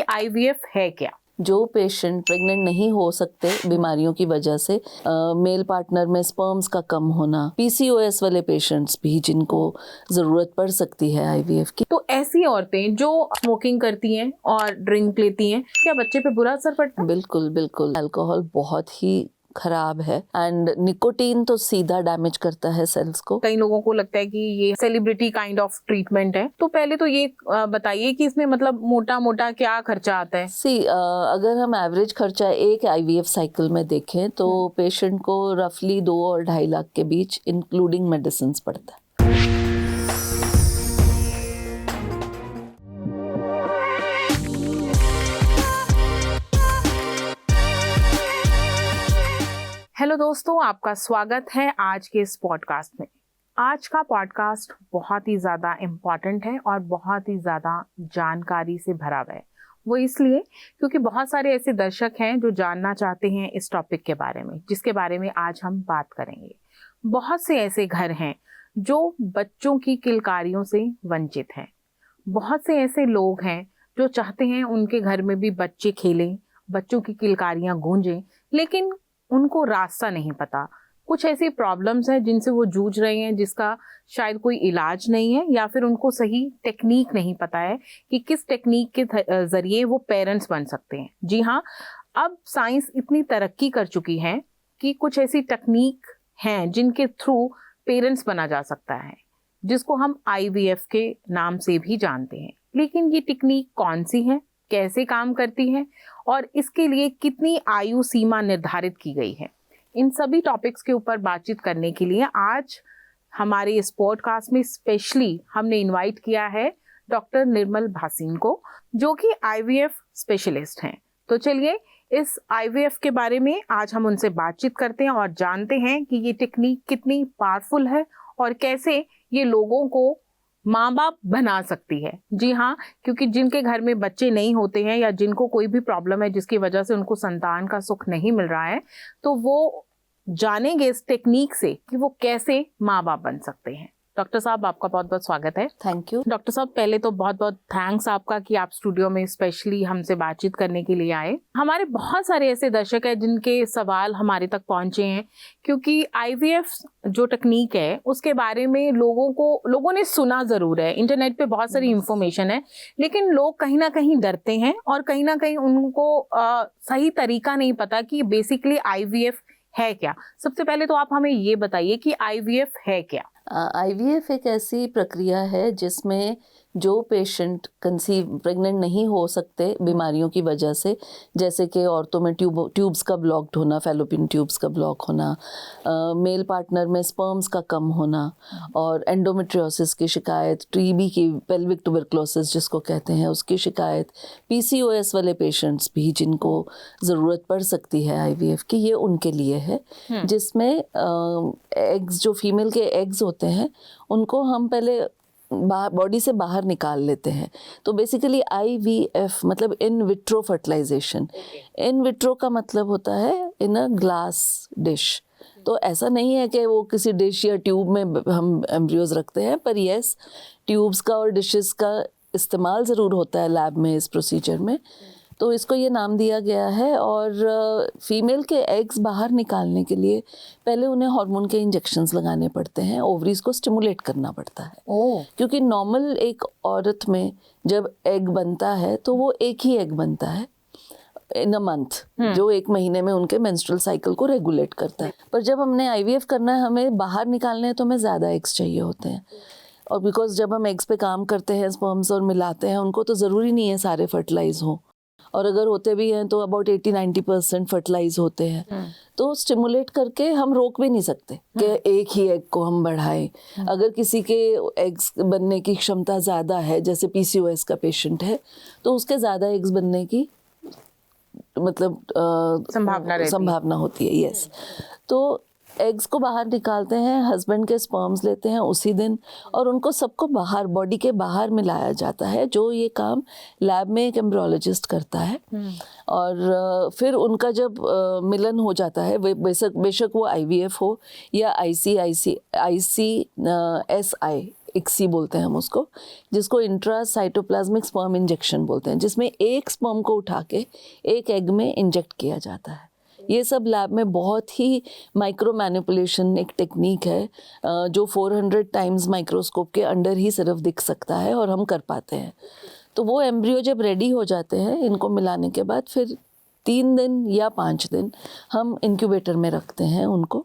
IVF है क्या? जो पेशेंट प्रेग्नेंट नहीं हो सकते बीमारियों की वजह से, मेल पार्टनर में स्पर्म्स का कम होना, पीसीओएस वाले पेशेंट्स भी जिनको ज़रूरत पड़ सकती है आईवीएफ की। तो ऐसी औरतें जो स्मोकिंग करती हैं और ड्रिंक लेती हैं, क्या बच्चे पे बुरा असर पड़ता है? बिल्कुल बिल्कुल, अल्कोहल बहुत ही खराब है एंड निकोटीन तो सीधा डैमेज करता है सेल्स को। कई लोगों को लगता है कि ये सेलिब्रिटी काइंड ऑफ ट्रीटमेंट है, तो पहले तो ये बताइए कि इसमें मतलब मोटा मोटा क्या खर्चा आता है? अगर हम एवरेज खर्चा एक आईवीएफ साइकिल में देखें तो पेशेंट को रफली 2 और 2.5 लाख के बीच इंक्लूडिंग मेडिसिन पड़ता है। हेलो दोस्तों, आपका स्वागत है आज के इस पॉडकास्ट में। आज का पॉडकास्ट बहुत ही ज़्यादा इम्पॉर्टेंट है और बहुत ही ज़्यादा जानकारी से भरा हुआ है। वो इसलिए क्योंकि बहुत सारे ऐसे दर्शक हैं जो जानना चाहते हैं इस टॉपिक के बारे में, जिसके बारे में आज हम बात करेंगे। बहुत से ऐसे घर हैं जो बच्चों की किलकारियों से वंचित हैं। बहुत से ऐसे लोग हैं जो चाहते हैं उनके घर में भी बच्चे खेलें, बच्चों की किलकारियाँ गूंजें, लेकिन उनको रास्ता नहीं पता। कुछ ऐसी प्रॉब्लम्स हैं जिनसे वो जूझ रहे हैं, जिसका शायद कोई इलाज नहीं है, या फिर उनको सही टेक्निक नहीं पता है कि किस टेक्निक के जरिए वो पेरेंट्स बन सकते हैं। जी हाँ, अब साइंस इतनी तरक्की कर चुकी है कि कुछ ऐसी टेक्निक हैं जिनके थ्रू पेरेंट्स बना जा सकता है, जिसको हम आईवीएफ के नाम से भी जानते हैं। लेकिन ये टेक्निक कौन सी है, कैसे काम करती है और इसके लिए कितनी आयु सीमा निर्धारित की गई है, इन सभी टॉपिक्स के ऊपर बातचीत करने के लिए आज हमारे इस पॉडकास्ट में स्पेशली हमने इनवाइट किया है डॉक्टर निर्मल भासीन को, जो कि आईवीएफ स्पेशलिस्ट हैं। तो चलिए इस आईवीएफ के बारे में आज हम उनसे बातचीत करते हैं और जानते हैं कि ये टेक्निक कितनी पावरफुल है और कैसे ये लोगों को माँ बाप बना सकती है। जी हाँ, क्योंकि जिनके घर में बच्चे नहीं होते हैं या जिनको कोई भी प्रॉब्लम है जिसकी वजह से उनको संतान का सुख नहीं मिल रहा है, तो वो जानेंगे इस टेक्निक से कि वो कैसे माँ बाप बन सकते हैं। डॉक्टर साहब, आपका बहुत बहुत स्वागत है। Thank you. डॉक्टर साहब, पहले तो बहुत बहुत थैंक्स आपका कि आप स्टूडियो में स्पेशली हमसे बातचीत करने के लिए आए। हमारे बहुत सारे ऐसे दर्शक हैं जिनके सवाल हमारे तक पहुंचे हैं, क्योंकि आईवीएफ जो टेक्निक है उसके बारे में लोगों ने सुना जरूर है, इंटरनेट पे बहुत सारी इंफॉर्मेशन है, लेकिन लोग कहीं ना कहीं डरते हैं और कहीं ना कहीं उनको सही तरीका नहीं पता कि बेसिकली आईवीएफ है क्या। सबसे पहले तो आप हमें ये बताइए कि आईवीएफ है क्या? आईवीएफ एक ऐसी प्रक्रिया है जिसमें जो पेशेंट प्रेग्नेंट नहीं हो सकते बीमारियों की वजह से, जैसे कि औरतों में ट्यूब्स का ब्लॉक्ड होना, फैलोपियन ट्यूब्स का ब्लॉक होना, मेल पार्टनर में स्पर्म्स का कम होना और एंडोमेट्रियोसिस की शिकायत, टीबी की, पेल्विक ट्यूबरक्लोसिस जिसको कहते हैं उसकी शिकायत, पीसीओएस वाले पेशेंट्स भी जिनको ज़रूरत पड़ सकती है आईवीएफ की, ये उनके लिए है। जिसमें एग्स, जो फीमेल के एग्स होते हैं उनको हम पहले बॉडी से बाहर निकाल लेते हैं। तो बेसिकली आईवीएफ मतलब in vitro fertilization. In vitro का मतलब होता है इन अ ग्लास डिश। तो ऐसा नहीं है कि वो किसी डिश या ट्यूब में हम एम्ब्रियोज रखते हैं, पर यस, ट्यूब्स का और डिशेस का इस्तेमाल ज़रूर होता है लैब में इस प्रोसीजर में, तो इसको ये नाम दिया गया है। और फीमेल के एग्स बाहर निकालने के लिए पहले उन्हें हार्मोन के इंजेक्शंस लगाने पड़ते हैं, ओवरीज को स्टिमुलेट करना पड़ता है। क्योंकि नॉर्मल एक औरत में जब एग बनता है तो वो एक ही एग बनता है इन अ मंथ, जो एक महीने में उनके मेंस्ट्रुअल साइकिल को रेगुलेट करता है। पर जब हमने आईवीएफ करना है, हमें बाहर निकालने हैं, तो हमें ज़्यादा एग्स चाहिए होते हैं। और बिकॉज जब हम एग्स पे काम करते हैं, स्पर्म्स और मिलाते हैं उनको, तो ज़रूरी नहीं है सारे फर्टिलाइज हों, और अगर होते भी हैं तो अबाउट 80-90% फर्टिलाइज होते हैं। तो स्टिमुलेट करके हम रोक भी नहीं सकते कि एक ही एग को हम बढ़ाएं। अगर किसी के एग्स बनने की क्षमता ज़्यादा है, जैसे पीसीओएस का पेशेंट है, तो उसके ज़्यादा एग्स बनने की मतलब संभावना होती है। यस, तो एग्स को बाहर निकालते हैं, हस्बैंड के स्पर्म्स लेते हैं उसी दिन, और उनको सबको बाहर, बॉडी के बाहर मिलाया जाता है, जो ये काम लैब में एक एम्ब्रियोलॉजिस्ट करता है। और फिर उनका जब मिलन हो जाता है, बेशक वो आईवीएफ हो या ICSI ICSI बोलते हैं हम उसको, जिसको इंट्रासाइटोप्लाज्मिक स्पर्म इंजेक्शन बोलते हैं, जिसमें एक स्पर्म को उठा के एक एग में इंजेक्ट किया जाता है। ये सब लैब में बहुत ही माइक्रो मैनिपुलेशन एक टेक्निक है जो 400 टाइम्स माइक्रोस्कोप के अंडर ही सिर्फ दिख सकता है और हम कर पाते हैं। तो वो एम्ब्रियो जब रेडी हो जाते हैं, इनको मिलाने के बाद फिर 3 दिन या 5 दिन हम इंक्यूबेटर में रखते हैं उनको,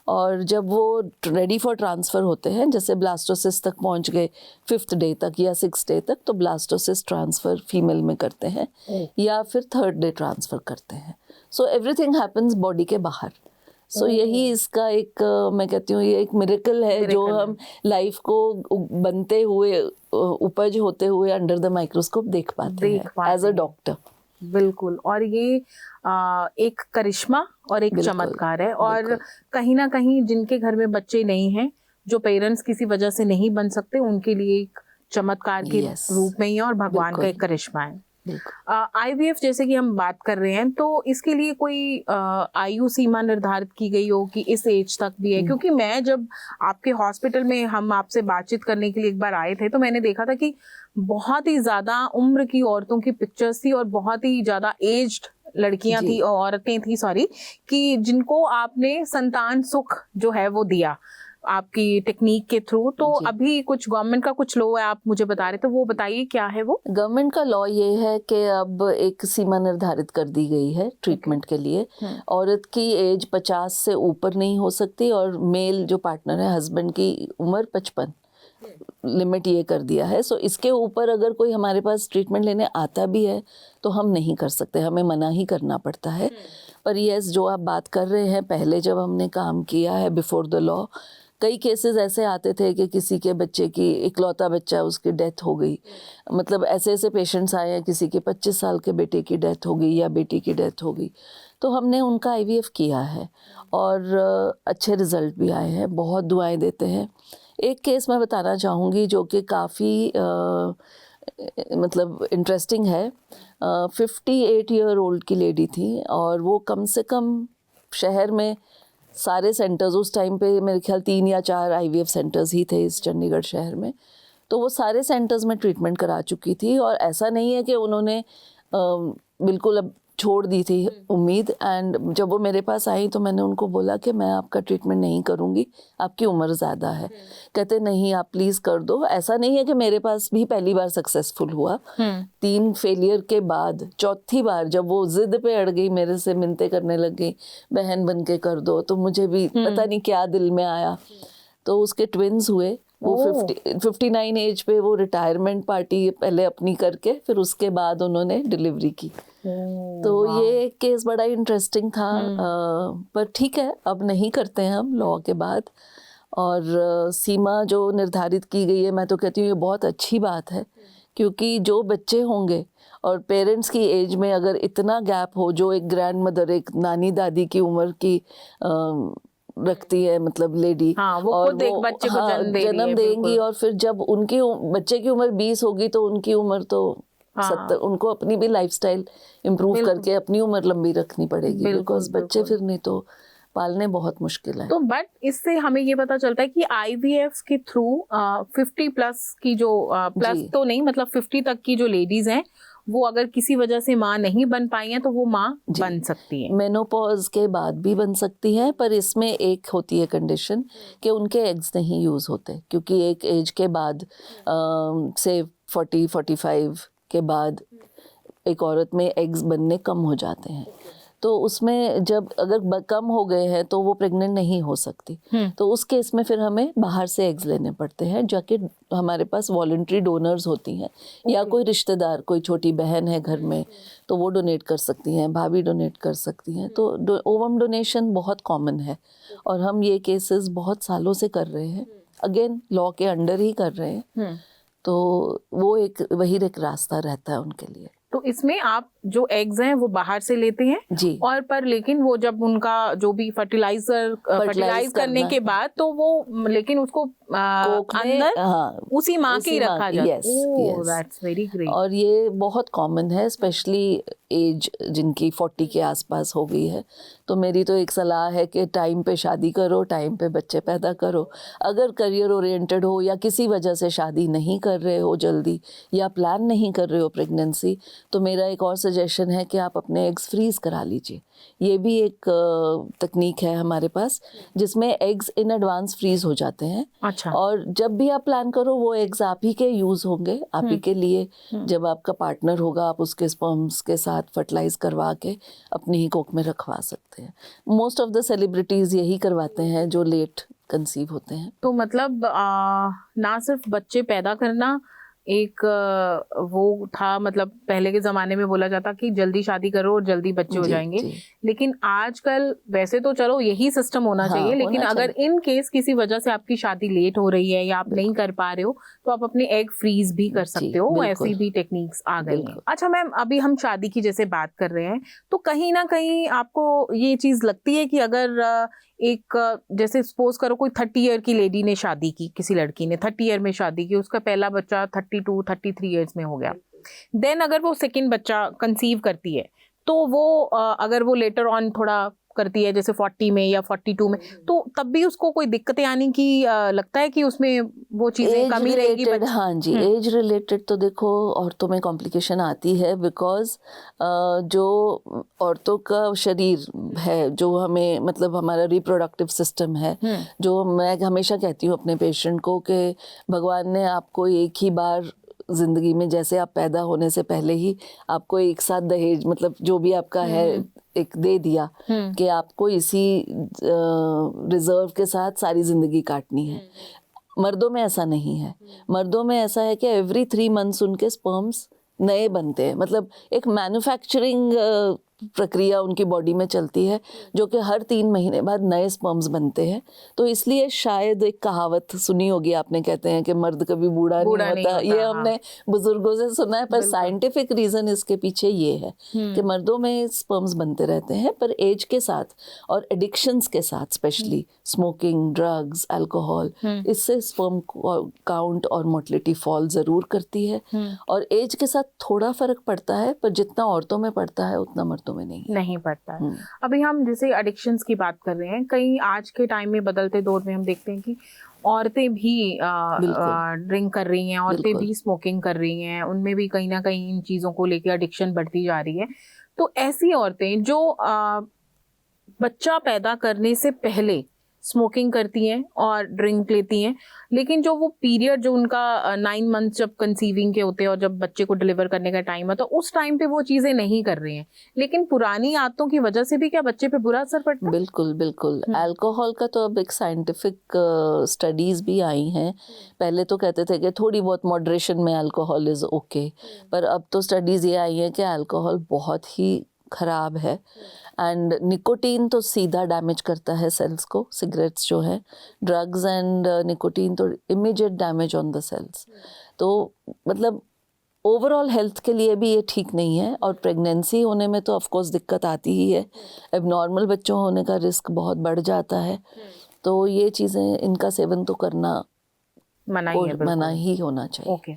और जब वो रेडी फॉर ट्रांसफ़र होते हैं, जैसे ब्लास्टोसिस्ट तक पहुंच गए 5th डे तक या 6th डे तक, तो ब्लास्टोसिस्ट ट्रांसफ़र फीमेल में करते हैं या फिर 3rd डे ट्रांसफ़र करते हैं। सो एवरीथिंग हैपन्स बॉडी के बाहर। सो यही इसका एक मैं कहती हूँ ये एक मिरेकल है जो हम लाइफ को बनते हुए उपज होते हुए अंडर द माइक्रोस्कोप देख पाते हैं एज अ डॉक्टर। बिल्कुल, और ये एक करिश्मा और एक चमत्कार है। और कहीं ना कहीं जिनके घर में बच्चे नहीं हैं, जो पेरेंट्स किसी वजह से नहीं बन सकते, उनके लिए एक चमत्कार के रूप में ही है और भगवान का एक करिश्मा है। IVF जैसे कि हम बात कर रहे हैं, तो इसके लिए कोई आयु सीमा निर्धारित की गई हो कि इस एज तक भी है? क्योंकि मैं जब आपके हॉस्पिटल में हम आपसे बातचीत करने के लिए एक बार आए थे, तो मैंने देखा था कि बहुत ही ज्यादा उम्र की औरतों की पिक्चर्स थी और बहुत ही ज्यादा एज्ड लड़कियां थी, औरतें थी सॉरी, कि जिनको आपने संतान सुख जो है वो दिया आपकी टेक्निक के थ्रू। तो अभी कुछ गवर्नमेंट का कुछ लॉ है, आप मुझे बता रहे थे, वो बताइए क्या है वो? गवर्नमेंट का लॉ ये है कि अब एक सीमा निर्धारित कर दी गई है ट्रीटमेंट के लिए। औरत की एज 50 से ऊपर नहीं हो सकती और मेल जो पार्टनर है हस्बैंड की उम्र 55, लिमिट ये कर दिया है। सो इसके ऊपर अगर कोई हमारे पास ट्रीटमेंट लेने आता भी है तो हम नहीं कर सकते, हमें मना ही करना पड़ता है। पर यस, जो आप बात कर रहे हैं, पहले जब हमने काम किया है बिफोर द लॉ, कई केसेस ऐसे आते थे कि किसी के बच्चे की इकलौता बच्चा उसकी डेथ हो गई, मतलब ऐसे ऐसे पेशेंट्स आए हैं, किसी के 25 साल के बेटे की डेथ हो गई या बेटी की डेथ हो गई, तो हमने उनका IVF किया है और अच्छे रिजल्ट भी आए हैं, बहुत दुआएं देते हैं। एक केस मैं बताना चाहूँगी जो कि काफ़ी मतलब इंटरेस्टिंग है। 58 ईयर ओल्ड की लेडी थी और वो कम से कम शहर में सारे सेंटर्स, उस टाइम पे मेरे ख्याल 3 या 4 IVF सेंटर्स ही थे इस चंडीगढ़ शहर में, तो वो सारे सेंटर्स में ट्रीटमेंट करा चुकी थी। और ऐसा नहीं है कि उन्होंने बिल्कुल अब छोड़ दी थी उम्मीद। एंड जब वो मेरे पास आई तो मैंने उनको बोला कि मैं आपका ट्रीटमेंट नहीं करूँगी, आपकी उम्र ज़्यादा है। कहते नहीं, आप प्लीज़ कर दो। ऐसा नहीं है कि मेरे पास भी पहली बार सक्सेसफुल हुआ, 3 फेलियर के बाद चौथी बार जब वो जिद पे अड़ गई, मेरे से मिन्नतें करने लग गई, बहन बन के कर दो, तो मुझे भी पता नहीं क्या दिल में आया। तो उसके ट्विन्स हुए। वो 59 एज पे वो रिटायरमेंट पार्टी पहले अपनी करके फिर उसके बाद उन्होंने डिलीवरी की। तो ये केस बड़ा इंटरेस्टिंग था। पर ठीक है, अब नहीं करते हैं हम लॉ के बाद। और सीमा जो निर्धारित की गई है, मैं तो कहती हूँ ये बहुत अच्छी बात है, क्योंकि जो बच्चे होंगे और पेरेंट्स की एज में अगर इतना गैप हो, जो एक ग्रैंड मदर, एक नानी दादी की उम्र की रखती है, मतलब लेडी, वो और खुद एक बच्चे को जन्म देंगी, और फिर जब उनकी बच्चे की उम्र 20 होगी तो उनकी उम्र तो 70, उनको अपनी भी लाइफस्टाइल इम्प्रूव करके अपनी उम्र लंबी रखनी पड़ेगी, बिकॉज बच्चे फिर नहीं तो पालने बहुत मुश्किल है। तो बट इससे हमें ये पता चलता है कि IVF के थ्रू 50 प्लस की जो प्लस तो नहीं, मतलब 50 तक की जो लेडीज हैं, वो अगर किसी वजह से माँ नहीं बन पाई हैं तो वो माँ बन सकती है। मेनोपॉज के बाद भी बन सकती है, पर इसमें एक होती है कंडीशन कि उनके एग्स नहीं यूज़ होते, क्योंकि एक एज के बाद से 40-45 के बाद एक औरत में एग्स बनने कम हो जाते हैं। तो उसमें जब अगर कम हो गए हैं तो वो प्रेग्नेंट नहीं हो सकती। तो उस केस में फिर हमें बाहर से एग्स लेने पड़ते हैं, जाके हमारे पास वॉलंटरी डोनर्स होती हैं, या कोई रिश्तेदार, कोई छोटी बहन है घर में तो वो डोनेट कर सकती हैं, भाभी डोनेट कर सकती हैं। तो ओवम डोनेशन बहुत कॉमन है और हम ये केसेस बहुत सालों से कर रहे हैं, अगेन लॉ के अंडर ही कर रहे हैं। तो वो वही एक रास्ता रहता है उनके लिए। तो इसमें आप जो एग्स हैं वो बाहर से लेते हैं जी, और पर लेकिन वो जब उनका जो भी फर्टिलाइज करने के बाद तो वो लेकिन उसको अंदर उसी माँ के ही रखा जाता है। That's very great. और ये बहुत कॉमन है, स्पेशली एज जिनकी 40 के आसपास हो गई है, तो मेरी तो एक सलाह है कि टाइम पे शादी करो, टाइम पे बच्चे पैदा करो। अगर करियर ओरिएंटेड हो या किसी वजह से शादी नहीं कर रहे हो जल्दी या प्लान नहीं कर रहे हो प्रेगनेंसी, तो मेरा एक और सजेशन है कि आप अपने एग्स फ्रीज़ करा लीजिए। ये भी एक तकनीक है हमारे पास जिसमें एग्स इन एडवांस फ्रीज हो जाते हैं। अच्छा। और जब भी आप प्लान करो वो एग्स आप ही के यूज़ होंगे, आप ही के लिए। जब आपका पार्टनर होगा आप उसके स्पर्म्स के साथ फर्टिलाइज करवा के अपनी ही कोख में रखवा सकते हैं। मोस्ट ऑफ द सेलिब्रिटीज़ यही करवाते हैं जो लेट कंसीव होते हैं। तो मतलब ना सिर्फ बच्चे पैदा करना एक वो था, मतलब पहले के ज़माने में बोला जाता कि जल्दी शादी करो और जल्दी बच्चे हो जाएंगे, लेकिन आजकल वैसे तो चलो यही सिस्टम होना चाहिए, लेकिन अगर इन केस किसी वजह से आपकी शादी लेट हो रही है या आप नहीं कर पा रहे हो तो आप अपने एग फ्रीज भी कर सकते हो। ऐसी भी टेक्निक्स आ गई हैं। अच्छा मैम, अभी हम शादी की जैसे बात कर रहे हैं, तो कहीं ना कहीं आपको ये चीज़ लगती है कि अगर एक जैसे सपोज करो कोई 30 ईयर की लेडी ने शादी की, किसी लड़की ने 30 ईयर में शादी की, उसका पहला बच्चा 32-33 ईयर्स में हो गया, देन अगर वो सेकंड बच्चा कंसीव करती है तो वो अगर वो लेटर ऑन थोड़ा करती है जैसे 40 में या 42 में, तो तब भी उसको कोई दिक्कतें आने की लगता है कि उसमें वो चीजें कमी रहेगी? हाँ जी, एज रिलेटेड तो देखो औरतों में कॉम्प्लिकेशन आती है, बिकॉज जो औरतों का शरीर है, जो हमें मतलब हमारा रिप्रोडक्टिव सिस्टम है, जो मैं हमेशा कहती हूँ अपने पेशेंट को कि भगवान ने आपको एक ही बार ज़िंदगी में, जैसे आप पैदा होने से पहले ही आपको एक साथ दहेज मतलब जो भी आपका है एक दे दिया कि आपको इसी रिजर्व के साथ सारी ज़िंदगी काटनी है। मर्दों में ऐसा नहीं है। मर्दों में ऐसा है कि एवरी 3 मंथ्स उनके स्पर्म्स नए बनते हैं, मतलब एक मैन्युफैक्चरिंग प्रक्रिया उनकी बॉडी में चलती है जो कि हर 3 महीने बाद नए स्पर्म्स बनते हैं। तो इसलिए शायद एक कहावत सुनी होगी आपने, कहते हैं कि मर्द कभी बूढ़ा नहीं होता। ये हमने बुजुर्गों से सुना है, पर साइंटिफिक रीजन इसके पीछे ये है कि मर्दों में स्पर्म्स बनते रहते हैं, पर एज के साथ और एडिक्शंस के साथ, स्पेशली स्मोकिंग, ड्रग्स, अल्कोहल, इससे स्पर्म काउंट और मोटिलिटी फॉल ज़रूर करती है। और एज के साथ थोड़ा फर्क पड़ता है, पर जितना औरतों में पड़ता है उतना मर्दों में नहीं पड़ता है। अभी हम जैसे एडिक्शंस की बात कर रहे हैं, कहीं आज के टाइम में बदलते दौर में हम देखते हैं कि औरतें भी ड्रिंक कर रही हैं, औरतें भी स्मोकिंग कर रही हैं, उनमें भी कहीं ना कहीं इन चीज़ों को लेकर एडिक्शन बढ़ती जा रही है। तो ऐसी औरतें जो बच्चा पैदा करने से पहले स्मोकिंग करती हैं और ड्रिंक लेती हैं, लेकिन जो वो पीरियड जो उनका 9 मंथ जब कंसीविंग के होते हैं और जब बच्चे को डिलीवर करने का टाइम है, तो उस टाइम पे वो चीज़ें नहीं कर रही हैं, लेकिन पुरानी आदतों की वजह से भी क्या बच्चे पे बुरा असर पड़ता है? बिल्कुल बिल्कुल। अल्कोहल का तो अब एक साइंटिफिक स्टडीज़ भी आई हैं। पहले तो कहते थे कि थोड़ी बहुत मॉडरेशन में अल्कोहल इज़ ओके, पर अब तो स्टडीज़ ये आई हैं कि अल्कोहल बहुत ही ख़राब है। एंड निकोटीन तो सीधा डैमेज करता है सेल्स को, सिगरेट्स जो है, ड्रग्स एंड निकोटीन तो immediate damage on the cells. तो मतलब ओवरऑल हेल्थ के लिए भी ये ठीक नहीं है। और प्रेगनेंसी होने में तो ऑफ कोर्स दिक्कत आती ही है, एबनॉर्मल बच्चों होने का रिस्क बहुत बढ़ जाता है। तो ये चीज़ें, इनका सेवन तो करना मना ही होना चाहिए।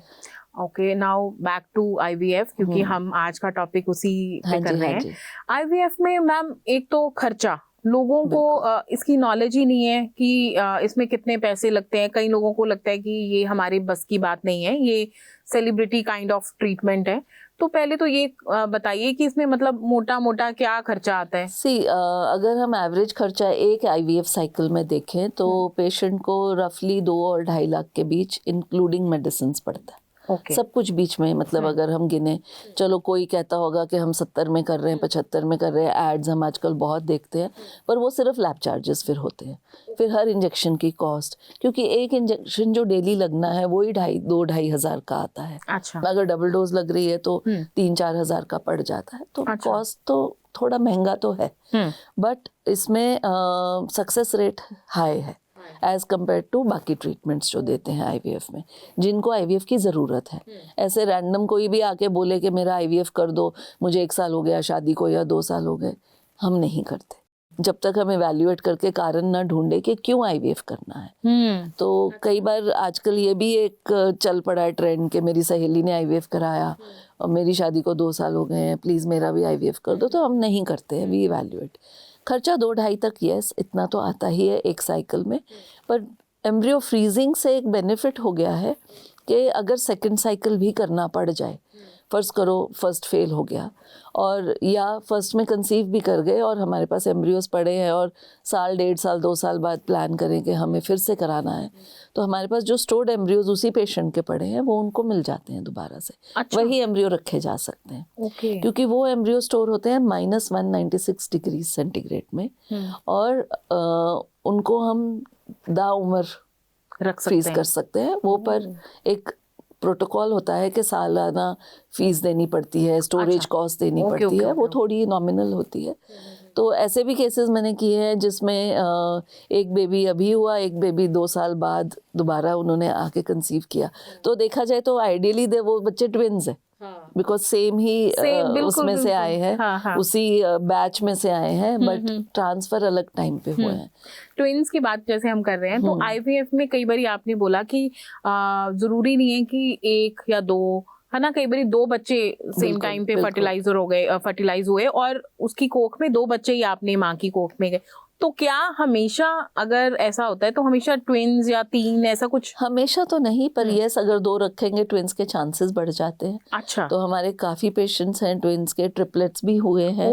Okay, now back to IVF, क्योंकि हम आज का टॉपिक उसी पे कर रहे हैं। IVF में मैम एक तो खर्चा, लोगों को इसकी नॉलेज ही नहीं है कि इसमें कितने पैसे लगते हैं। कई लोगों को लगता है कि ये हमारे बस की बात नहीं है, ये सेलिब्रिटी काइंड ऑफ ट्रीटमेंट है। तो पहले तो ये बताइए कि इसमें मतलब मोटा मोटा क्या खर्चा आता है? अगर हम एवरेज खर्चा एक IVF साइकिल में देखें तो पेशेंट को रफली 2 और 2.5 लाख के बीच इंक्लूडिंग मेडिसिन पड़ता है। सब कुछ बीच में, मतलब अगर हम गिने, चलो कोई कहता होगा कि हम 70 में कर रहे हैं, 75 में कर रहे हैं, एड्स हम आजकल बहुत देखते हैं, पर वो सिर्फ लैब चार्जेस फिर होते हैं। फिर हर इंजेक्शन की कॉस्ट, क्योंकि एक इंजेक्शन जो डेली लगना है वही 2-2.5 हज़ार का आता है। अच्छा। अगर डबल डोज लग रही है तो 3-4 हज़ार का पड़ जाता है। तो कॉस्ट तो थोड़ा महंगा तो है, बट इसमें सक्सेस रेट हाई है एज़ कम्पेयर टू बाकी ट्रीटमेंट्स जो देते हैं IVF में, जिनको IVF की ज़रूरत है। ऐसे रैंडम कोई भी आके बोले कि मेरा IVF कर दो, मुझे 1 साल हो गया शादी को या 2 साल हो गए, हम नहीं करते। जब तक हम इवैल्यूएट करके कारण ना ढूंढे कि क्यों आईवीएफ करना है। तो कई बार आजकल ये भी एक चल पड़ा है ट्रेंड कि मेरी सहेली ने आईवीएफ कराया और मेरी शादी को 2 साल हो गए हैं, प्लीज़ मेरा भी आईवीएफ कर दो। तो हम नहीं करते हैं, वी इवैल्यूएट। खर्चा 2-2.5 तक यस इतना तो आता ही है एक साइकिल में, पर एम्ब्रियो फ्रीजिंग से एक बेनिफिट हो गया है कि अगर सेकंड साइकिल भी करना पड़ जाए, फ़र्ज़ करो फर्स्ट फेल हो गया और या फर्स्ट में कंसीव भी कर गए और हमारे पास एम्ब्रियोज पड़े हैं और साल 1.5 साल 2 साल बाद प्लान करें कि हमें फिर से कराना है, तो हमारे पास जो स्टोर्ड एम्ब्रियोज उसी पेशेंट के पड़े हैं वो उनको मिल जाते हैं दोबारा से। अच्छा। वही एम्ब्रियो रखे जा सकते हैं। ओके। क्योंकि वो एम्ब्रियो स्टोर होते हैं -196 डिग्री सेंटीग्रेड में और उनको हम दाउम्र रख सकते फ्रीज हैं। कर सकते हैं। वो पर एक प्रोटोकॉल होता है कि सालाना फीस देनी पड़ती है, स्टोरेज कॉस्ट देनी पड़ती है, वो थोड़ी नॉमिनल होती है। तो ऐसे भी केसेस मैंने किए हैं जिसमें एक बेबी अभी हुआ, एक बेबी 2 साल बाद दोबारा उन्होंने आके कंसीव किया। तो देखा जाए तो आइडियली वो बच्चे ट्विन्स हैं, बिकॉज सेम ही उसमें से आए हैं, उसी बैच में से आए हैं, बट ट्रांसफर अलग टाइम पे हुए हैं। ट्विन्स की बात जैसे हम कर रहे हैं, तो आईवीएफ में कई बार आपने बोला कि जरूरी नहीं है कि 1 या 2, है ना, कई बार 2 बच्चे सेम टाइम पे फर्टिलाइज हुए और उसकी कोख में 2 बच्चे ही आपने माँ की कोख में गए। तो क्या हमेशा अगर ऐसा होता है तो हमेशा ट्विन्स या 3 ऐसा कुछ? हमेशा तो नहीं, पर यस अगर 2 रखेंगे ट्विन्स के चांसेस बढ़ जाते हैं। अच्छा। तो हमारे काफ़ी पेशेंट्स हैं ट्विन्स के, ट्रिपलेट्स भी हुए हैं।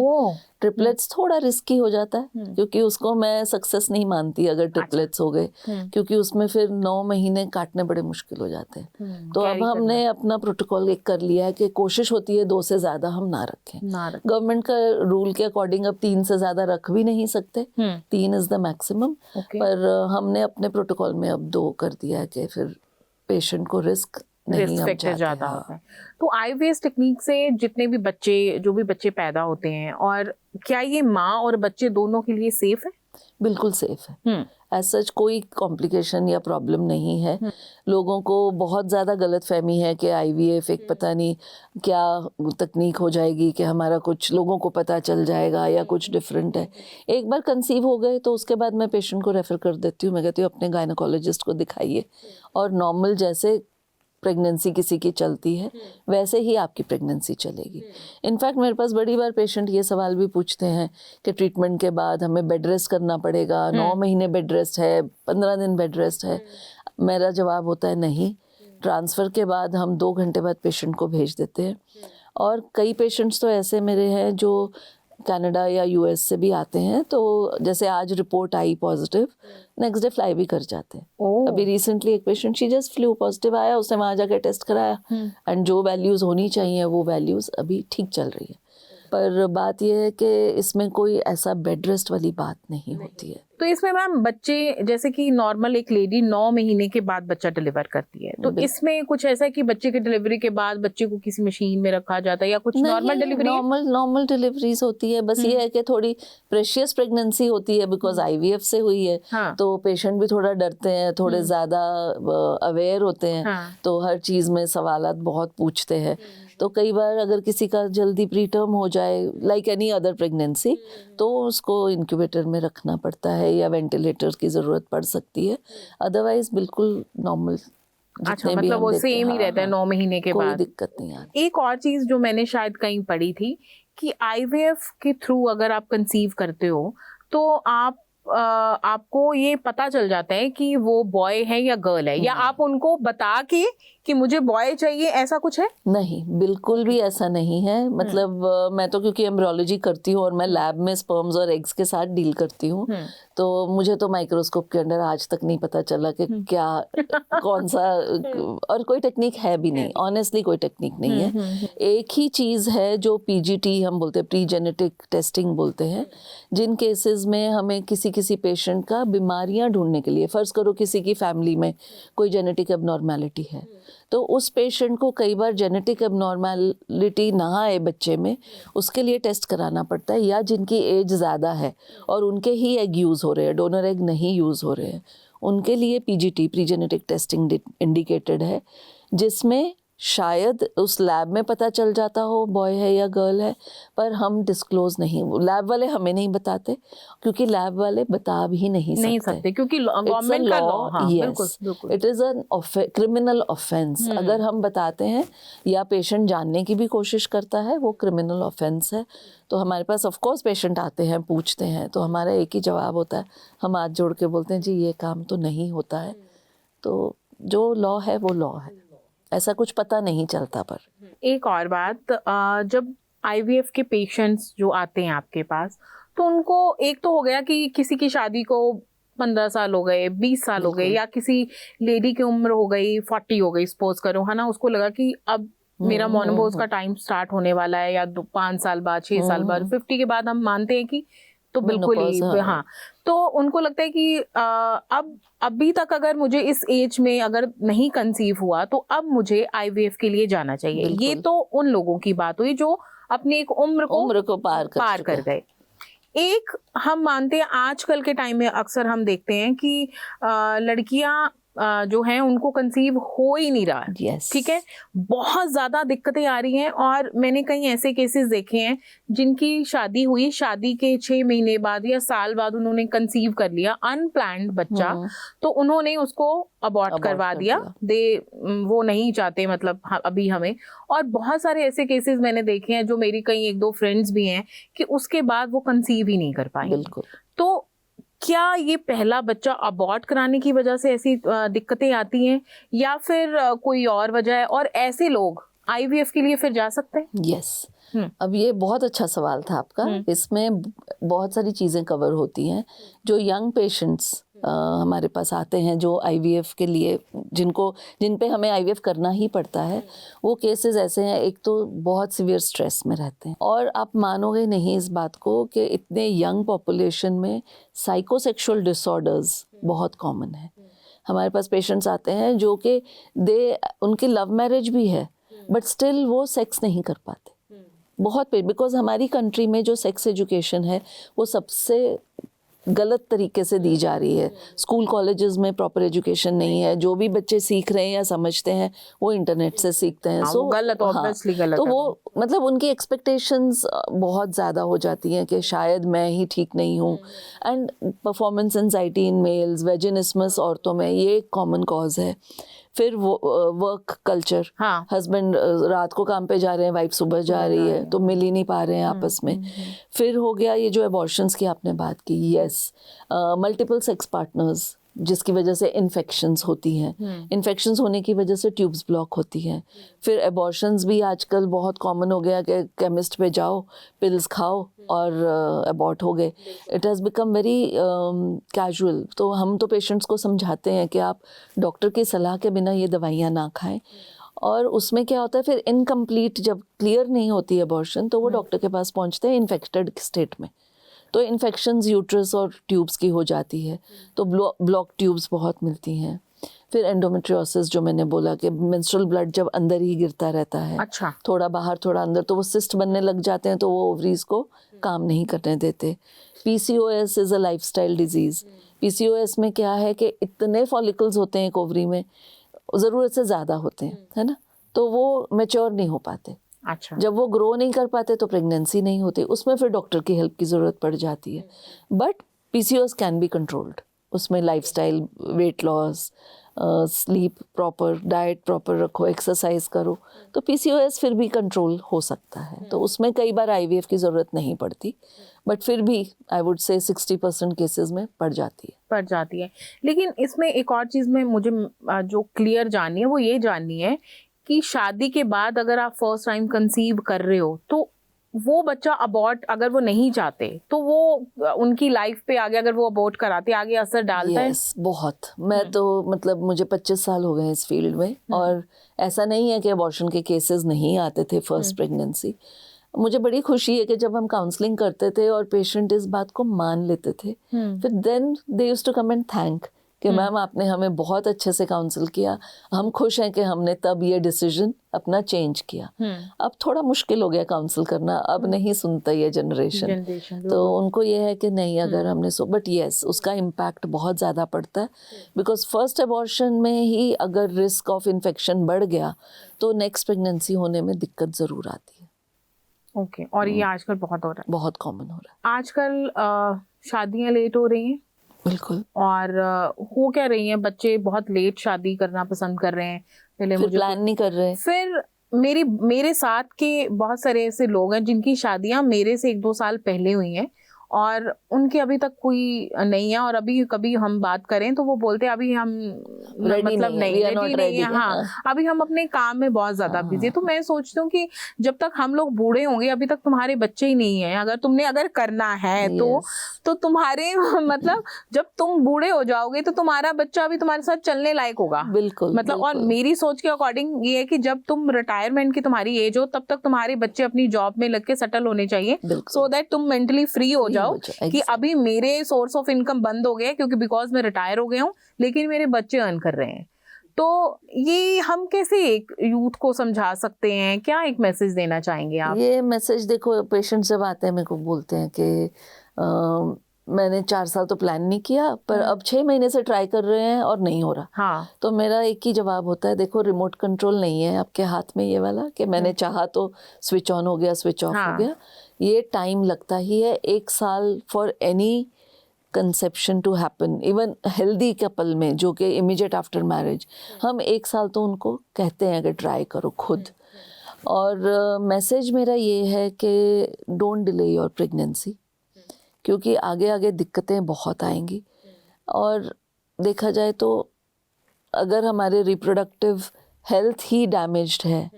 ट्रिपलेट्स थोड़ा रिस्की हो जाता है क्योंकि उसको मैं सक्सेस नहीं मानती अगर ट्रिपलेट्स हो गए, क्योंकि उसमें फिर 9 महीने काटने बड़े मुश्किल हो जाते हैं। तो अब हमने अपना प्रोटोकॉल एक कर लिया है कि कोशिश होती है 2 से ज़्यादा हम ना रखें। गवर्नमेंट का रूल के अकॉर्डिंग अब 3 से ज़्यादा रख भी नहीं सकते, 3 इज़ द मैक्सिमम। पर हमने अपने प्रोटोकॉल में अब 2 कर दिया है कि फिर पेशेंट को रिस्क फैक्टर ज़्यादा होता है। तो आईवीएफ टेक्निक से जितने भी बच्चे, जो भी बच्चे पैदा होते हैं, और क्या ये माँ और बच्चे दोनों के लिए सेफ है? बिल्कुल सेफ है। एज सच कोई कॉम्प्लिकेशन या प्रॉब्लम नहीं है। लोगों को बहुत ज़्यादा गलतफहमी है कि आईवीएफ एक पता नहीं क्या तकनीक हो जाएगी कि हमारा कुछ लोगों को पता चल जाएगा या कुछ डिफरेंट है। एक बार कंसीव हो गए तो उसके बाद मैं पेशेंट को रेफ़र कर देती हूँ। मैं कहती हूँ अपने गायनोकोलॉजिस्ट को दिखाइए और नॉर्मल जैसे प्रेगनेंसी किसी की चलती है वैसे ही आपकी प्रेगनेंसी चलेगी। इनफैक्ट मेरे पास बड़ी बार पेशेंट ये सवाल भी पूछते हैं कि ट्रीटमेंट के बाद हमें बेड रेस्ट करना पड़ेगा, 9 महीने बेड रेस्ट है, 15 दिन बेड रेस्ट है। मेरा जवाब होता है नहीं, ट्रांसफ़र के बाद हम 2 घंटे बाद पेशेंट को भेज देते हैं। और कई पेशेंट्स तो ऐसे मेरे हैं जो कनाडा या यूएस से भी आते हैं, तो जैसे आज रिपोर्ट आई पॉजिटिव, नेक्स्ट डे फ्लाई भी कर जाते हैं। अभी रिसेंटली एक patient she just flu positive आया, उसने वहाँ जाकर टेस्ट कराया एंड जो वैल्यूज़ होनी चाहिए वो वैल्यूज़ अभी ठीक चल रही है। पर बात यह है कि इसमें कोई ऐसा बेड रेस्ट वाली बात नहीं होती है। तो इसमें मैम बच्चे, जैसे कि नॉर्मल एक लेडी 9 महीने के बाद बच्चा डिलीवर करती है, तो इसमें कुछ ऐसा है कि बच्चे की डिलीवरी के बाद बच्चे को किसी मशीन में रखा जाता है या कुछ नॉर्मल डिलीवरी? नॉर्मल डिलीवरीज होती है, बस ये है कि थोड़ी प्रेशियस प्रेगनेंसी होती है बिकॉज आईवीएफ से हुई है। तो पेशेंट भी थोड़ा डरते हैं, थोड़े ज़्यादा अवेयर होते हैं, तो हर चीज़ में सवालात बहुत पूछते हैं। तो कई बार अगर किसी का जल्दी प्री टर्म हो जाए लाइक एनी अदर प्रेगनेंसी, तो उसको इंक्यूबेटर में रखना पड़ता है या वेंटिलेटर की ज़रूरत पड़ सकती है। अदरवाइज बिल्कुल नॉर्मल। अच्छा, मतलब वो सेम ही रहता है 9 महीने के बाद, कोई दिक्कत नहीं आती। एक और चीज़ जो मैंने शायद कहीं पढ़ी थी कि आईवीएफ के थ्रू अगर आप कंसीव करते हो तो आपको ये पता चल जाता है कि वो बॉय है या गर्ल है, या आप उनको बता के कि मुझे बॉय चाहिए, ऐसा कुछ है? नहीं, बिल्कुल भी ऐसा नहीं है। मतलब मैं तो क्योंकि एम्ब्रियोलॉजी करती हूँ और मैं लैब में स्पर्म्स और एग्स के साथ डील करती हूँ, तो मुझे तो माइक्रोस्कोप के अंदर आज तक नहीं पता चला कि क्या कौन सा, और कोई टेक्निक है भी नहीं, ऑनेस्टली कोई टेक्निक नहीं है। एक ही चीज़ है जो पीजीटी हम बोलते हैं, प्री जेनेटिक टेस्टिंग बोलते हैं, जिन केसेस में हमें किसी पेशेंट का बीमारियां ढूंढने के लिए, फ़र्ज़ करो किसी की फैमिली में कोई जेनेटिक एबनॉर्मेलिटी है, तो उस पेशेंट को कई बार जेनेटिक एबनॉर्मेलिटी ना आए बच्चे में, उसके लिए टेस्ट कराना पड़ता है, या जिनकी एज ज़्यादा है और उनके ही एग यूज़ हो रहे हैं, डोनर एग नहीं यूज़ हो रहे हैं, उनके लिए PGT pre genetic testing indicated है, जिसमें शायद उस लैब में पता चल जाता हो बॉय है या गर्ल है, पर हम डिस्क्लोज नहीं, लैब वाले हमें नहीं बताते, क्योंकि लैब वाले बता भी नहीं सकते क्योंकि गवर्नमेंट का लॉ, हाँ, बिल्कुल, it is an criminal offence. अगर हम बताते हैं या पेशेंट जानने की भी कोशिश करता है, वो क्रिमिनल ऑफेंस है। तो हमारे पास ऑफ कोर्स पेशेंट आते हैं, पूछते हैं, तो हमारा एक ही जवाब होता है, हम हाथ जोड़ के बोलते हैं जी ये काम तो नहीं होता है। तो जो लॉ है वो लॉ है, ऐसा कुछ पता नहीं चलता। पर एक और बात, जब आईवीएफ के पेशेंट्स जो आते हैं आपके पास, तो उनको एक तो हो गया कि किसी की शादी को 15 साल हो गए, 20 साल हो गए, या किसी लेडी की उम्र हो गई 40 हो गई, सपोज करो, है ना, उसको लगा कि अब मेरा मोनोपोज का टाइम स्टार्ट होने वाला है, या 5 साल बाद, 6 साल बाद, 50 के बाद हम मानते हैं कि तो बिल्कुल ही, हाँ, तो उनको लगता है कि अब अभी तक अगर मुझे इस एज में अगर नहीं कंसीव हुआ तो अब मुझे आईवीएफ के लिए जाना चाहिए। ये तो उन लोगों की बात हुई जो अपनी एक उम्र को पार कर गए। एक हम मानते हैं आजकल के टाइम में अक्सर हम देखते हैं कि लड़कियां जो हैं उनको कंसीव हो ही नहीं रहा है। ठीक है, बहुत ज्यादा दिक्कतें आ रही हैं, और मैंने कई ऐसे केसेस देखे हैं जिनकी शादी हुई, शादी के 6 महीने बाद या साल बाद उन्होंने कंसीव कर लिया अनप्लान्ड बच्चा, तो उन्होंने उसको अबॉर्ट करवा दिया। वो नहीं चाहते, मतलब अभी हमें, और बहुत सारे ऐसे केसेस मैंने देखे हैं जो मेरी कई 1-2 फ्रेंड्स भी हैं कि उसके बाद वो कंसीव ही नहीं कर पाए। बिल्कुल। तो क्या ये पहला बच्चा अबॉर्ट कराने की वजह से ऐसी दिक्कतें आती हैं, या फिर कोई और वजह है, और ऐसे लोग आईवीएफ के लिए फिर जा सकते हैं? यस। अब ये बहुत अच्छा सवाल था आपका। इसमें बहुत सारी चीज़ें कवर होती हैं। जो यंग पेशेंट्स हमारे पास आते हैं जो आईवीएफ के लिए, जिन पे हमें आईवीएफ करना ही पड़ता है, वो केसेस ऐसे हैं, एक तो बहुत सीवियर स्ट्रेस में रहते हैं, और आप मानोगे नहीं इस बात को कि इतने यंग पॉपुलेशन में साइकोसेक्सुअल डिसऑर्डर्स बहुत कॉमन है। हमारे पास पेशेंट्स आते हैं जो कि उनकी लव मैरिज भी है, बट स्टिल वो सेक्स नहीं कर पाते। बहुत बिकॉज हमारी कंट्री में जो सेक्स एजुकेशन है वो सबसे गलत तरीके से दी जा रही है। स्कूल कॉलेजेस में प्रॉपर एजुकेशन नहीं है। जो भी बच्चे सीख रहे हैं या समझते हैं वो इंटरनेट से सीखते हैं। सो गलत, ऑब्वियसली गलत। तो वो मतलब उनकी एक्सपेक्टेशंस बहुत ज़्यादा हो जाती हैं कि शायद मैं ही ठीक नहीं हूँ। And performance anxiety in males, vaginismus औरतों में, ये एक कॉमन कॉज है। फिर वो वर्क कल्चर, हस्बैंड रात को काम पे जा रहे हैं, वाइफ सुबह जा रही है, तो मिल ही नहीं पा रहे हैं आपस में। फिर हो गया ये जो एबॉर्शंस की आपने बात की, यस, मल्टीपल सेक्स पार्टनर्स, जिसकी वजह से इन्फेक्शंस होती हैं। इन्फेक्शंस होने की वजह से ट्यूब्स ब्लॉक होती हैं। फिर एबॉर्शंस भी आजकल बहुत कॉमन हो गया कि केमिस्ट पे जाओ, पिल्स खाओ और अबॉर्ट हो गए। It has become very casual. तो हम तो पेशेंट्स को समझाते हैं कि आप डॉक्टर की सलाह के बिना ये दवाइयाँ ना खाएं। और उसमें क्या होता है, फिर इनकम्प्लीट जब क्लियर नहीं होती है अबॉर्शन, तो वो डॉक्टर के पास पहुँचते हैं इन्फेक्टेड स्टेट में। तो इन्फेक्शंस यूट्रस और ट्यूब्स की हो जाती है, तो ब्लॉक ट्यूब्स बहुत मिलती हैं। फिर एंडोमेट्रियोसिस, जो मैंने बोला कि मेंस्ट्रुअल ब्लड जब अंदर ही गिरता रहता है, अच्छा, थोड़ा बाहर थोड़ा अंदर, तो वो सिस्ट बनने लग जाते हैं, तो वो ओवरीज को काम नहीं करने देते। PCOS is a lifestyle disease. PCOS में क्या है कि इतने फॉलिकल्स होते हैं एक ओवरी में, ज़रूरत से ज़्यादा होते हैं, है ना, तो वो मैच्योर नहीं हो पाते। अच्छा, जब वो ग्रो नहीं कर पाते तो प्रेगनेंसी नहीं होती। उसमें फिर डॉक्टर की हेल्प की ज़रूरत पड़ जाती है। But PCOS can be controlled. उसमें lifestyle, weight loss, sleep proper, diet proper रखो, एक्सरसाइज करो, तो पीसीओएस फिर भी कंट्रोल हो सकता है। तो उसमें कई बार आईवीएफ की ज़रूरत नहीं पड़ती, बट फिर भी आई वुड से 60% केसेस में पड़ जाती है। लेकिन इसमें एक और चीज़ में मुझे जो क्लियर जाननी है वो ये जाननी है कि शादी के बाद अगर आप फर्स्ट टाइम कंसीव कर रहे हो, तो वो बच्चा अबॉर्ट अगर वो नहीं चाहते तो वो उनकी लाइफ पे आगे, अगर वो अबॉर्ट कराते, आगे असर डालता है? बहुत। मैं तो मतलब मुझे 25 साल हो गए इस फील्ड में, और ऐसा नहीं है कि अबॉर्शन के केसेस नहीं आते थे फर्स्ट प्रेगनेंसी। मुझे बड़ी खुशी है कि जब हम काउंसलिंग करते थे और पेशेंट इस बात को मान लेते थे, फिर then they used to come and thank कि मैम आपने हमें बहुत अच्छे से काउंसिल किया, हम खुश हैं कि हमने तब ये डिसीजन अपना चेंज किया। अब थोड़ा मुश्किल हो गया काउंसिल करना, अब नहीं सुनता ये जनरेशन, तो उनको ये है कि नहीं अगर हमने बट यस उसका इम्पैक्ट बहुत ज़्यादा पड़ता है, बिकॉज फर्स्ट अबॉर्शन में ही अगर रिस्क ऑफ इन्फेक्शन बढ़ गया तो नेक्स्ट प्रेगनेंसी होने में दिक्कत ज़रूर आती है। ओके और ये आजकल बहुत हो रहा है, बहुत कॉमन हो रहा है आजकल। शादियां लेट हो रही हैं, बिल्कुल, और हो क्या रही हैं, बच्चे बहुत लेट शादी करना पसंद कर रहे हैं, पहले फिर मुझे प्लान नहीं कर रहे। फिर मेरे साथ के बहुत सारे ऐसे लोग हैं जिनकी शादियां मेरे से 1-2 साल पहले हुई हैं और उनकी अभी तक कोई नहीं है, और अभी कभी हम बात करें तो वो बोलते हैं अभी हम मतलब नहीं रेडी है, हाँ अभी हम अपने काम में बहुत ज्यादा बिजी है। तो मैं सोचती हूँ कि जब तक हम लोग बूढ़े होंगे, अभी तक तुम्हारे बच्चे ही नहीं है, अगर करना है तो तुम्हारे मतलब जब तुम बूढ़े हो जाओगे तो तुम्हारा बच्चा अभी तुम्हारे साथ चलने लायक होगा, बिल्कुल मतलब बिल्कुल। और मेरी सोच के अकॉर्डिंग ये है कि जब तुम रिटायरमेंट की तुम्हारी एज हो तब तक तुम्हारे बच्चे अपनी जॉब में लग के सेटल होने चाहिए, सो दैट तुम मेंटली फ्री हो जाओ कि अभी मेरे सोर्स ऑफ इनकम बंद हो गए क्योंकि बिकॉज मैं रिटायर हो गया हूँ, लेकिन मेरे बच्चे अर्न कर रहे हैं। तो ये हम कैसे एक यूथ को समझा सकते हैं, क्या एक मैसेज देना चाहेंगे आप? ये मैसेज देखो, पेशेंट जब आते हैं मेरे को बोलते हैं कि मैंने 4 साल तो प्लान नहीं किया पर अब 6 महीने से ट्राई कर रहे हैं और नहीं हो रहा। हाँ। तो मेरा एक ही जवाब होता है, देखो रिमोट कंट्रोल नहीं है आपके हाथ में ये वाला कि मैंने चाहा तो स्विच ऑन हो गया, स्विच ऑफ हो गया। ये टाइम लगता ही है, 1 साल for any conception to happen, even healthy couple में जो कि इमीडिएट आफ्टर मैरिज, हम 1 साल तो उनको कहते हैं कि ट्राई करो खुद। और मैसेज मेरा ये है कि डोंट डिले योर प्रेगनेंसी, क्योंकि आगे आगे दिक्कतें बहुत आएंगी। और देखा जाए तो अगर हमारे रिप्रोडक्टिव हेल्थ ही डैमेज्ड है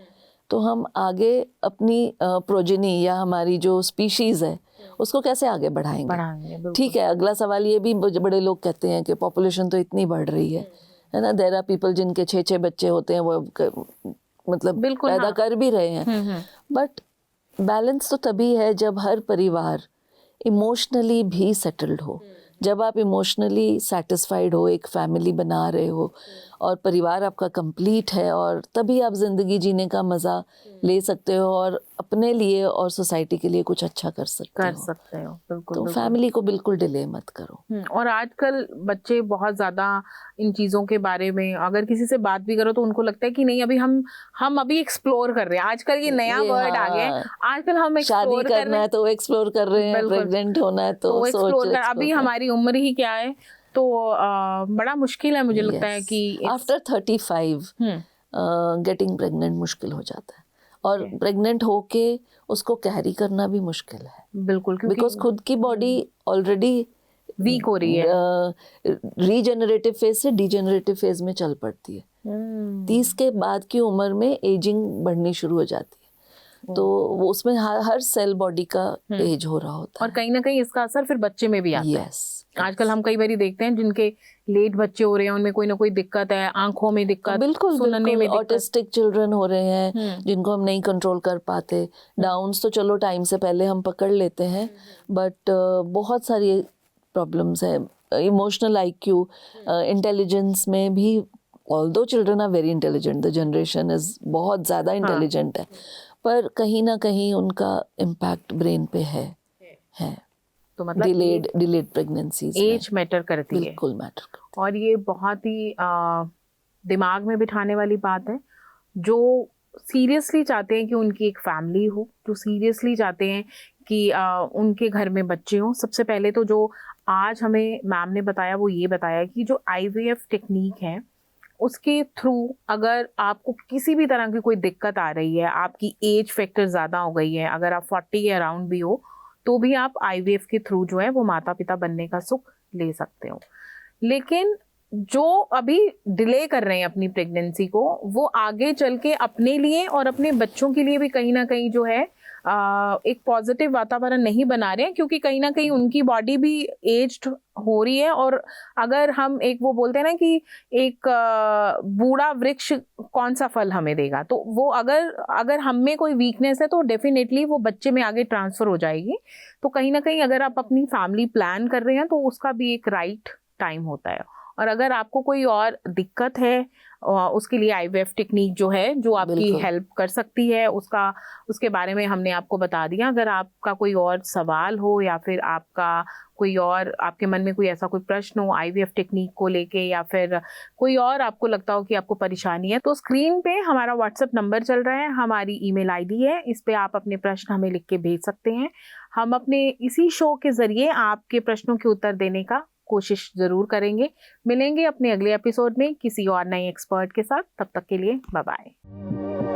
तो हम आगे अपनी प्रोजेनी या हमारी जो स्पीशीज़ है उसको कैसे आगे बढ़ाएंगे। ठीक है, अगला सवाल ये भी बड़े लोग कहते हैं कि पॉपुलेशन तो इतनी बढ़ रही है ना, देयर आर पीपल जिनके 6-6 बच्चे होते हैं, वो मतलब पैदा कर भी रहे हैं। बट बैलेंस तो तभी है जब हर परिवार इमोशनली भी सेटल्ड हो, जब आप इमोशनली सेटिस्फाइड हो, एक फैमिली बना रहे हो और परिवार आपका कंप्लीट है, और तभी आप ज़िंदगी जीने का मज़ा ले सकते हो और अपने लिए और सोसाइटी के लिए कुछ अच्छा कर सकते हो। बिल्कुल, तो फैमिली को बिल्कुल डिले मत करो। और आजकल बच्चे बहुत ज़्यादा इन चीज़ों के बारे में अगर किसी से बात भी करो तो उनको लगता है कि नहीं अभी हम अभी एक्सप्लोर कर रहे हैं। आजकल ये नया वर्ड आ गया है, आजकल हम एक्सप्लोर करना है तो एक्सप्लोर कर रहे हैं, प्रेग्नेंट होना है तो एक्सप्लोर कर। अभी हमारी उम्र ही क्या है, तो बड़ा मुश्किल है, मुझे लगता है कि आफ्टर 35 गेटिंग प्रेग्नेंट मुश्किल हो जाता है, और प्रेग्नेंट होके उसको कैरी करना भी मुश्किल है। बिल्कुल, बिकॉज खुद की बॉडी ऑलरेडी वीक हो रही है, रीजेनरेटिव फेज से डीजेनरेटिव फेज में चल पड़ती है। 30 के बाद की उम्र में एजिंग बढ़नी शुरू हो जाती है, तो वो उसमें हर सेल बॉडी का एज हो रहा होता है, और कहीं ना कहीं इसका असर फिर बच्चे में भी आता है। आजकल हम कई बार देखते हैं जिनके लेट बच्चे हो रहे हैं, उनमें कोई ना कोई दिक्कत है, आंखों में दिक्कत, बिल्कुल सुनने में, ऑटिस्टिक चिल्ड्रन हो रहे हैं जिनको हम नहीं कंट्रोल कर पाते। डाउन्स तो चलो टाइम से पहले हम पकड़ लेते हैं, बट बहुत सारी प्रॉब्लम्स हैं। इमोशनल IQ, इंटेलिजेंस में भी, although children are very intelligent, the generation is बहुत ज़्यादा इंटेलिजेंट है, पर कहीं ना कहीं उनका इम्पैक्ट ब्रेन पे है। तो मतलब डिलेड प्रेगनेंसीज एज मैटर करती है, बिल्कुल मैटर करती है। और ये बहुत ही दिमाग में बिठाने वाली बात है। जो सीरियसली चाहते हैं कि उनकी एक फैमिली हो, जो सीरियसली चाहते हैं कि उनके घर में बच्चे हों, सबसे पहले तो जो आज हमें मैम ने बताया वो ये बताया कि जो IVF टेक्निक है उसके थ्रू अगर आपको किसी भी तरह की कोई दिक्कत आ रही है, आपकी एज फैक्टर ज़्यादा हो गई है, अगर आप 40 के अराउंड भी हो, तो भी आप IVF के थ्रू जो है वो माता पिता बनने का सुख ले सकते हो। लेकिन जो अभी डिले कर रहे हैं अपनी प्रेगनेंसी को, वो आगे चल के अपने लिए और अपने बच्चों के लिए भी कहीं ना कहीं जो है एक पॉजिटिव वातावरण नहीं बना रहे हैं, क्योंकि कहीं ना कहीं उनकी बॉडी भी एज्ड हो रही है। और अगर हम एक वो बोलते हैं ना कि एक बूढ़ा वृक्ष कौन सा फल हमें देगा, तो वो अगर हम में कोई वीकनेस है तो डेफिनेटली वो बच्चे में आगे ट्रांसफर हो जाएगी। तो कहीं ना कहीं अगर आप अपनी फैमिली प्लान कर रहे हैं तो उसका भी एक राइट टाइम होता है। और अगर आपको कोई और दिक्कत है उसके लिए आईवीएफ टेक्निक जो है जो आपकी बिल्कुल। हेल्प कर सकती है उसके बारे में हमने आपको बता दिया। अगर आपका कोई और सवाल हो या फिर आपका कोई और आपके मन में कोई ऐसा कोई प्रश्न हो आईवीएफ टेक्निक को लेके या फिर कोई और आपको लगता हो कि आपको परेशानी है, तो स्क्रीन पे हमारा व्हाट्सएप नंबर चल रहा है, हमारी ईमेल आईडी है, इस पे आप अपने प्रश्न हमें लिख के भेज सकते हैं। हम अपने इसी शो के जरिए आपके प्रश्नों के उत्तर देने का कोशिश जरूर करेंगे। मिलेंगे अपने अगले एपिसोड में किसी और नए एक्सपर्ट के साथ। तब तक के लिए बाय बाय।